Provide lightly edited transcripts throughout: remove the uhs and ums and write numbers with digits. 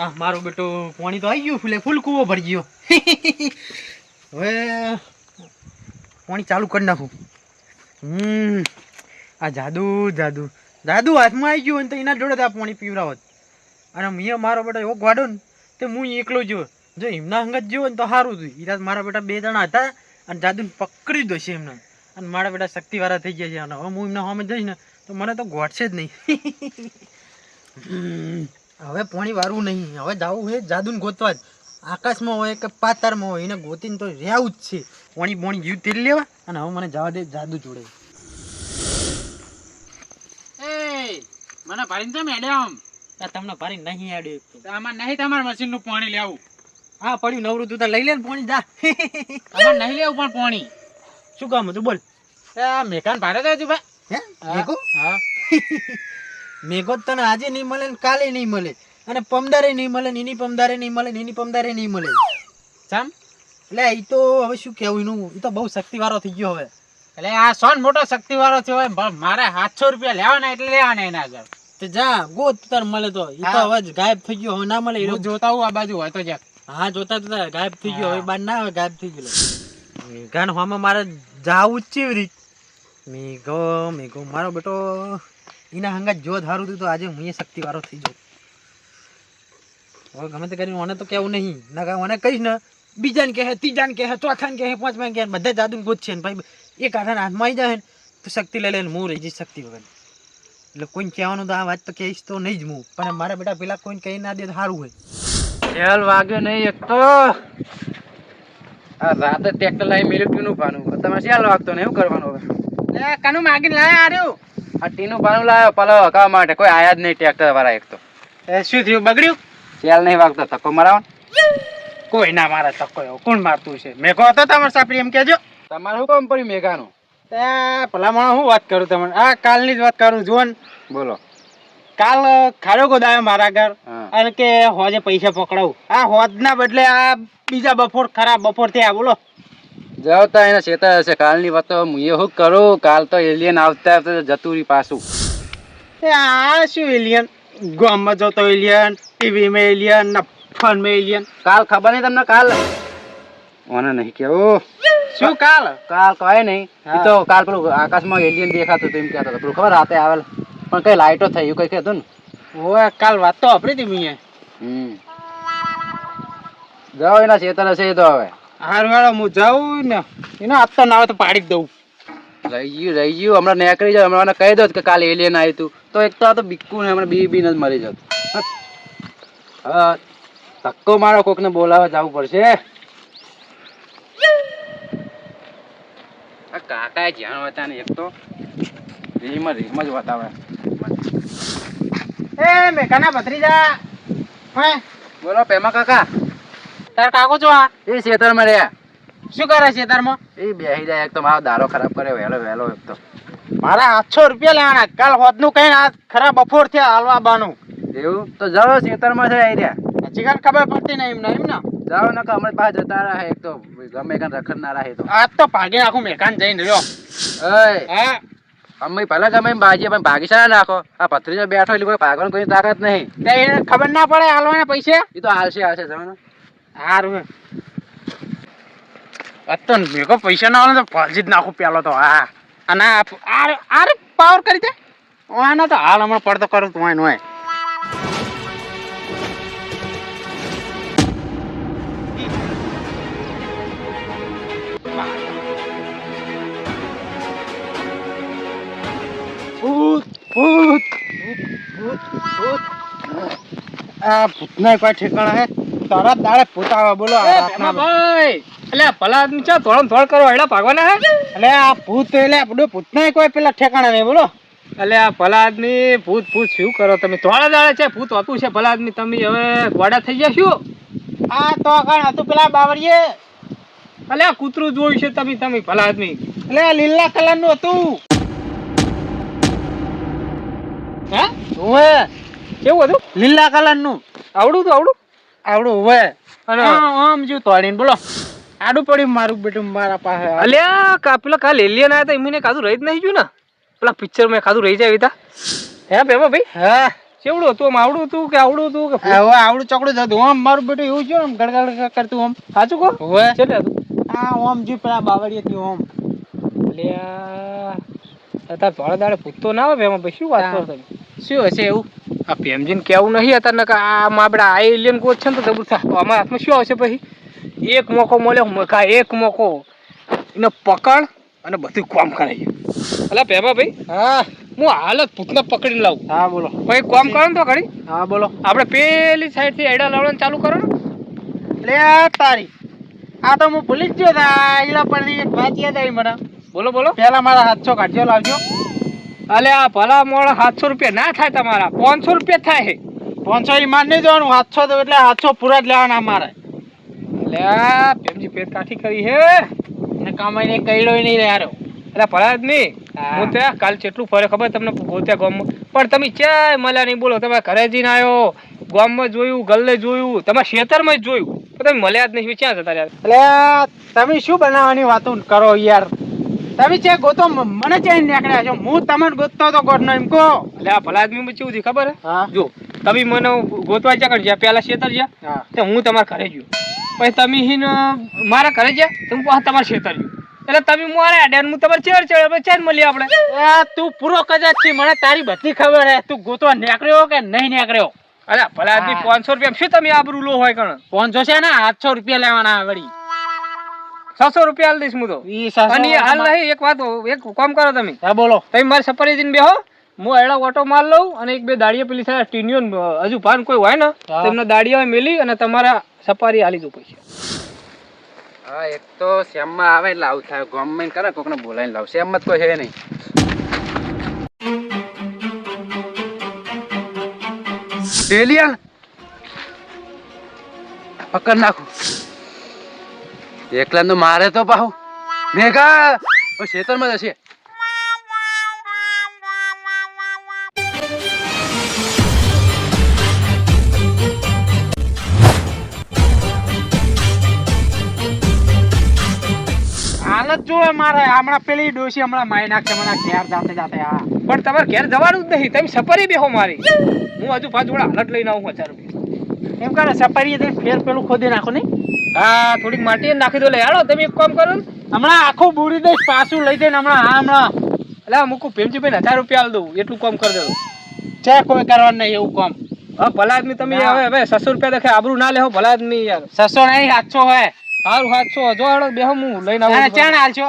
આ મારું બેટું પાણી તો આવી ગયું, ફૂલ કૂવો ભરી ગયો. હવે પાણી ચાલુ કરી નાખું. આ જાદુ હાથમાં આવી ગયું ને તો એના જોડે આ પાણી પીવડાવત. અને મેં મારો બેટા એવો ગાડો ને તે હું એકલો જો એમના અંગત જેવો ને તો સારું થયું. એ મારા બેટા 2 જણા હતા અને જાદુને પકડી દો છે એમને. અને મારા બેટા શક્તિવાળા થઈ ગયા છે. અને હવે હું એમના સામે જઈશ ને તો મને તો ગોઠશે જ નહીં. હવે પાણી વારવું નહીં. હવે જવું છે જાદુને ગોતવા જ. આકાશમાં હોય કે પાતાળમાં હોય એને ગોતીને તો રહેવું જ છે. પાણી જીવ તેલ લેવા અને હવે મને જવા દે જાદુ જોડે. મને ભારીને છે મેડમ. તમને ભારી નહીં આડ્યું. આમાં નહીં તમારે મશીન નું પાણી લેવું. હા પડ્યું નવરું તું લઈ લે ને પાણી જા. તમારે નહીં લેવું પણ પાણી. શું કામ હતું બોલ. મેકાન ભારે તો ભાઈ. હે મેઘો? હા. મેઘો તને આજે નહીં મળે ને કાલે નહીં મળે અને પમદારે નહીં મળે ને એની પમદારે નહીં મળે ને એની પમદારે નહીં મળે. ચમ એટલે એ તો હવે શું કેવું એનું. એ તો બહુ શક્તિવાળો થઈ ગયો હવે. એટલે આ સોન મોટો શક્તિવાળો થયો હોય મારે 700 રૂપિયા લેવાના એટલે લેવાના એના આગળ. તો જા ગોત તાર મળે તો. એ તો હવે ગાયબ થઈ ગયો. હવે ના મળે. હું જોતા હું આ બાજુ હોય તો જા. હા જોતા ગાયબ થઈ ગયો. હવે બાર ના આવે ગાયબ થઈ ગયો. મેઘાન હવામાં મારે જાવું જ ચેવી રીત. મેઘો મારો બેટો એના હંગા જો ધારું હતું તો આજે હું એ શક્તિવાળો થઈ ગયો. હવે ગમે તે કરીને મને તો કેવું નહીં. ના મને કહીશ ને બીજાને કહે, ત્રીજાને કહે, ચોથાને કહે, પાંચમાને કહે, બધા જાદુને ગોત છે ને ભાઈ એક હાથાના હાથમાં આવી જાય ને તો શક્તિ લઈ લઈને હું રહી જઈશ શક્તિ વગર. એટલે કોઈને કહેવાનું તો આ વાત તો કહીશ તો નહીં જ હું. પણ મારા બેટા પેલા કોઈને કહી ના દે તો સારું હોય. ચાલ વાગ્યો નહીં એક તો આ રાતે ટ્રેક્ટર લાવી મેલ્યું ટીનું પાનું. તમારે ચાલ વાગતો ને એવું કરવાનું હવે. લે કાનું માગીને લાયા આર્યું. આ ટીનું પાનું લાવ્યો પલો હકાવા માટે. કોઈ આયા જ નહીં ટ્રેક્ટર વાળા એક તો. શું થયું બગડ્યું? ચાલ નહીં વાગતો ધક્કો મરાવો. કોઈ ના મારે ધક્કો એવો કોણ મારતું છે? મેઘો હતો તમારે સાપડી એમ કહેજો. તમારે શું કામ પડ્યું મેઘાનું? ભલા માણસ હું વાત કરું તમને. આ કાલની જ વાત કરું જુઓ ને. બોલો. કાલ ખાડો ગોદાયો મારા ઘર અને કે હોજે પૈસા પકડાવું. આ હોજ ના બદલે આ બીજા બપોર ખરાબ બપોર થયા. બોલો જાવ તા એના છેતર હશે. કાલની વાત તો હું શું કરું. કાલ તો એલિયન આવતા જતું રહી પાછું. આ શું એલિયન? ગામમાં જતો એલિયન, ટીવીમાં એલિયન, ફોનમાં એલિયન. કાલ ખબર નહીં તમને? કાલ મને નહીં કેવું. શું કાલ કહે નહીં. એ તો કાલ પેલું આકાશમાં એલિયન દેખાતું હતું એમ કહેતો હતો. પેલું ખબર રાતે આવેલ પણ કઈ લાઈટો થઈ એવું કઈ કહેતું ને. ઓય કાલ વાત તો આપડી હતી મેં. જાઓ એના છેતર હશે એ તો. હવે હારું હાલો હું જાઉં ને. એનો હાથ તો ના આવે તો પાડી જ દઉં. રહી ગયું હમણાં નીકળી જાય. હમણાં કહી દો કે કાલે એલિયન આવ્યું હતું તો એક તો આ તો બિક્કું ને હમણાં બી જ મરી જતું. હા ધક્કો મારો કોકને બોલાવવા જવું પડશે. આ કાકા જ્યાં હતા ને એક તો રીમ જ બતાવે. એ મેકાના ભત્રીજા. હે બોલો પેમા કાકા. તારા કાકો છો? આ એ ખેતરમાં રહ્યા. શું કરે ખેતરમાં? એ બેસી જાય. એક તો મારો દારો ખરાબ કરે વહેલો એક તો. મારા 800 રૂપિયા લેવાના. કાલ હોદનું કઈ આ ખરાબ બપોર છે હાલવા બાનું. એવું તો જાઓ ખેતરમાં છે આવી રહ્યા. હજી કાલ ખબર પડતી નહીં એમને. જાઓ ને હમણાં પાસે જતા રહે. એક તો ગમે કાન રખડ ના રહે તો આજ તો ભાગી નાખું. મેકાન જઈને રહ્યો. હા અમે ભલે ગમે એમ ભાગીએ પણ ભાગી શા નાખો. આ ભત્રીજો બેઠો એટલે કોઈ ભાગવાની કોઈ તાકાત નહીં. એને ખબર ના પડે હાલવાના પૈસા. એ તો હાલશે જવાનું. સારું તો મેકો પૈસા ના આવે તો ભાજી જ નાખું પેલો તો. હા અને આ પાવર કરી દે. આના તો હાલ હમણાં પડતો કરું તું હોય. આ ભૂતના કોઈ ઠેકાણા હે. તારા દાડે ભૂત આવે. બોલો ભાઈ. એટલે ભલા આદમી છે થોડ કરો એડા ભાગવાના હે. એટલે આ ભૂત એટલે ભૂતના કોઈ પેલા ઠેકાણા નહીં. બોલો એટલે આ ભલા આદમી ભૂત શું કરો તમે? થોડા દાડે છે ભૂત હોતું છે. ભલા આદમી તમે હવે ગોડા થઈ ગયા શું? આ તો કણ હતું પેલા બાવળીએ. એટલે આ કૂતરું જોયું છે તમે ભલા આદમી. એટલે લીલા કલર નું હતું. હે કેવું હતું? લીલા કલર નું. આવડું હોય અને આમ જો તોડીને. બોલો આડું પડ્યું મારું બેટું મારા પાસે. અલ્યા પેલા કાલ એલિયન આયા તા એમને કાધું રહી જ નહીં ગયું ને. પેલા પિક્ચર માં કાધું રહી જાય. હે બેબા ભાઈ. હા કેવડું હતું આમ આવડું હતું કે આવડું હતું કે હવે આવડું ચોકડું જ હતું. આમ મારું બેટું એવું છે આમ ગડગડ કરતું આમ. સાચું કહો હવે કેટલે હતું આ ઓમ જે પેલા બાવળીએ થી ઓમ. એટલે તાર ધોળા દાડે પૂછતો ના આવે એમાં ભાઈ શું વાત કરો તમે શું હશે એવું? આ ભેમજીને કેવું નહીં અત્યારે નકર આ આપણે આ એલિયન કોચ છે ને તો જબરું થાય અમારા હાથમાં શું આવશે પછી એક મોકો મળ્યો મકા એક મોકો એને પકડ અને બધું કામ કરાય એટલે ભેમા ભાઈ હા હું હાલ જ ભૂતને પકડીને લાવું હા બોલો. પછી કામ કરો ને તો ઘડી હા બોલો. આપણે પેલી સાઈડથી આઈડા લાવવાનું ચાલુ કરો ને લે તારી આ તો હું ભૂલી જ ગયો તા આઈડા પરથી એક વાત યાદ આવી મને. બોલો બોલો પેલા મારા 700 કાઢજો લાવજો. અલે આ ભલા મોડા 700 રૂપિયા ના થાય તમારા 500 રૂપિયા થાય છે 500 ની માન નહીં દેવાનું. 700 તો એટલે 700 પૂરા જ લેવાના મારે. એટલે આ ભેમજી પેટ કાઠી કરી હે ને કમાઈને કઈડો નહીં રહ્યો. એટલે ભલા જ નહીં હા. હું ત્યાં કાલ કેટલું ફરે ખબર તમને ગોત્યા ગામમાં પણ તમે ક્યાંય મળ્યા નહીં બોલો તમે ઘરે જઈને આવ્યો ગામમાં જોયું ગલ્લે જોયું તમારા ખેતરમાં જ જોયું પણ તમે મળ્યા જ નહીં ક્યાં જતા રહ્યા એટલે તમે શું બનાવવાની વાતો કરો યાર? તમે છે ગોતો મને ચેન નીકળ્યા છો. હું તમને ગોતતો તો ગોઠનો એમ કહો. એટલે આ ભલા આદમી કેવું છે ખબર હે હા જો તમે મને ગોતવા જ્યાં જ્યાં પેલા ખેતર જ્યાં હા તો હું તમારા ઘરે ગયો પછી તમે હિન મારા ઘરે ગયા તો હું પાછા તમારા ખેતર ગયો એટલે તમે મારા આડ્યા હું તમારે ચેર મળીએ આપણે એ તું પૂરો કદાચ છે મને તારી બધી ખબર હે. તું ગોતવા નીકળ્યો કે નહીં નીકળ્યો? અરે ભલા આદમી હા. 500 રૂપિયા શું તમે આબરૂ લો હોય કણ 500 છે ને 700 રૂપિયા લેવાના વળી. 600 રૂપિયા હાલ દઈશ હું તો ઈ 700 અને હાલ નહીં એક વાત એક કામ કરો તમે હા બોલો. તમે મારી સફારી જઈને બેહો હું એડા ઓટો માર લઉં અને એક બે દાડિયા પેલી સારા ટીનિયન હજુ ભાન કોઈ હોય ને હા. તેમના દાડિયા મેલી અને તમારા સફારી હાલી દઉં પૈસા હા એક તો શ્યામમાં આવે એટલે આવું થાય ગવર્મેન્ટ કરે કોકને બોલાવીને લાવ શ્યામમાં તો કોઈ છે નહીં ડેલિયન પકડ નાખું એકલા તો મારે તો પાહુ મેઘા ખેતરમાં જશે હાલત જો મારે હમણાં પેલી ડોશી હમણાં મારી નાખશે મને ઘેર જાતે જાતે. હા પણ તમારે ઘેર જવાનું જ નહીં તમે સફારી બેહો મારી હું હજુ પાછું વડા હાલત લઈને આવું 1000 રૂપિયા એમ કરે સપારીએ તો ફેર પેલું ખોદી નાખો નહીં. હા થોડીક માટી નાખી દો લે હાલો તમે એક કામ કરો ને હમણાં આખું બુડી દઈશ પાછું લઈ જઈને હમણાં. હા હમણાં એટલે મૂકું ભીમજીભાઈ 1000 રૂપિયા હાલ દઉં એટલું કામ કરી દેજો છે કોઈ કરવાનું નહીં એવું કામ. હા ભલા આદમી તમે ના. હવે 600 રૂપિયા દેખે આબરૂ ના લેહો ભલા આદમી યાર 600 નહીં 700 હોય. સારું 700 જો હાલો બેહો હું લઈને અને આવું ચાણ હાલશો?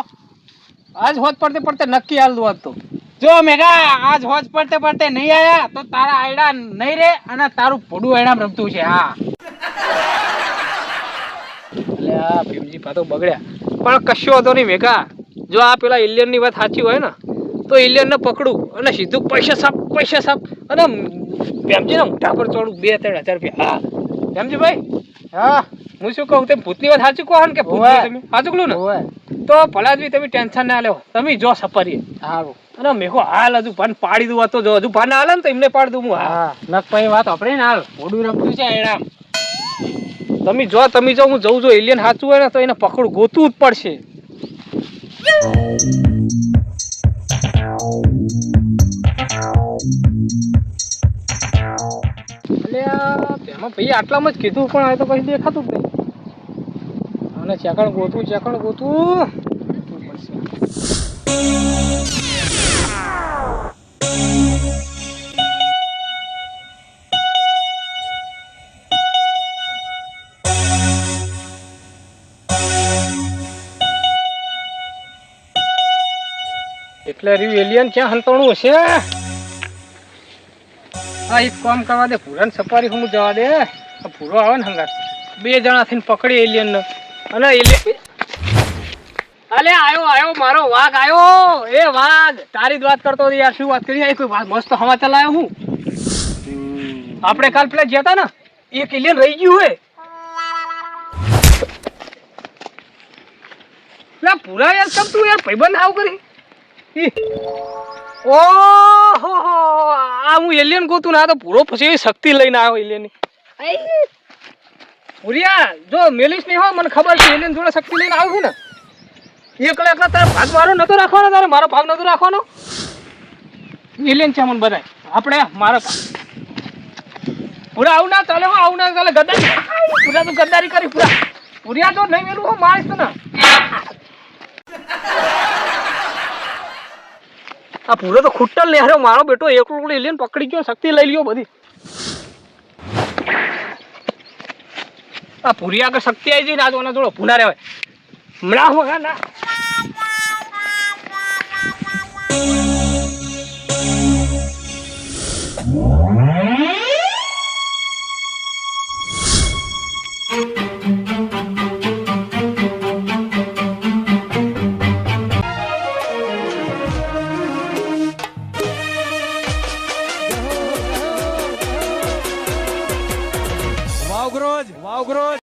આજ હોત પડતે પડતે નક્કી હાલ દઉં આજ તો જો મેઘા આજ હોજ પડતે પડતે નહીં આયા તો તારા આયડા નહીં રે અને તારું પોડું આયડામાં રમતું છે. હા એટલે આ ભીમજી પાતો બગડ્યા પણ કશો હતો નહીં મેઘા જો આ પેલા એલિયન ની વાત સાચી હોય ને તો એલિયન ને પકડું અને સીધું પૈસા સાપ અને ભીમજી ના મોઢા પર ચોડું 2-3 હજાર રૂપિયા હા ભીમજી ભાઈ હા હું શું કહું તમે ભૂતની વાત સાચું કહો ને કે ભૂત હોવે. તમે સાચું કહું ને ઓય તો ભલા જ તમે ટેન્શન ના લેવો તમે જો સફરીએ સારું. અને મેઘો હાલ હજુ ભાન પાડી દઉં તો જો હજુ ભાન ના હાલે ને તો એમને પાડી દઉં હું હા હા નકપાઈ વાત આપણે ને હાલ પોડું રમતું છે આયડામ. તમે જો હું જઉં જો એલિયન સાચું હોય ને તો એને પકડું ગોતવું જ પડશે એટલે તેમાં ભાઈ આટલામાં જ કીધું પણ આ તો કઈ દેખાતું જ નહીં અને ચેકણ ગોતવું એટલે રહ્યું એલિયન ક્યાં હંતણું હશે આ એક કામ કરવા દે પૂરાને સફારી હું જવા દે આ પૂરો આવે ને હંગાર 2 જણા થઈને પકડી એલિયન ને અને એલિયન અલે આયો મારો વાઘ આયો એ વાઘ તારી જ વાત કરતો હતો યાર શું વાત કરી કોઈ મસ્ત હવા ચલાયો હું આપણે કાલ પેલા ગયા તા ને એક એલિયન રહી ગયું હે લા પૂરા યાર કબ તું યાર ભાઈબંધ આવ કરી ઓહો આ હું એલિયન ગોતું ના તો પૂરો પછી શક્તિ લઈને આવ્યો એલિયન ની પૂરિયા જો મેલીશ નહીં હોય મને ખબર છે એલિયન જોડે શક્તિ લઈને આવ્યો છું ને એકલા તારો ભાગ મારો નતો રાખવાનો તારે મારો ભાગ નતો રાખવાનો એલિયન છે મને બધાય આપણે મારો ભાગ પૂરા આવું ના ચાલે, આવું ના ચાલે. ગદ્દારી પૂરા તો ગદ્દારી કરી. પૂર્યા તો નહીં મેલું મારીશ તો ને. આ પૂરો તો ખૂટલ ને હારો મારો બેટો એકલો લઈને પકડી ગયો, શક્તિ લઈ લ્યો બધી. આ પૂરી આગળ શક્તિ આવી જઈ ને આ તો થોડો ભૂના રહેવાય હમણાં વગા ના. વાવગ્રોજ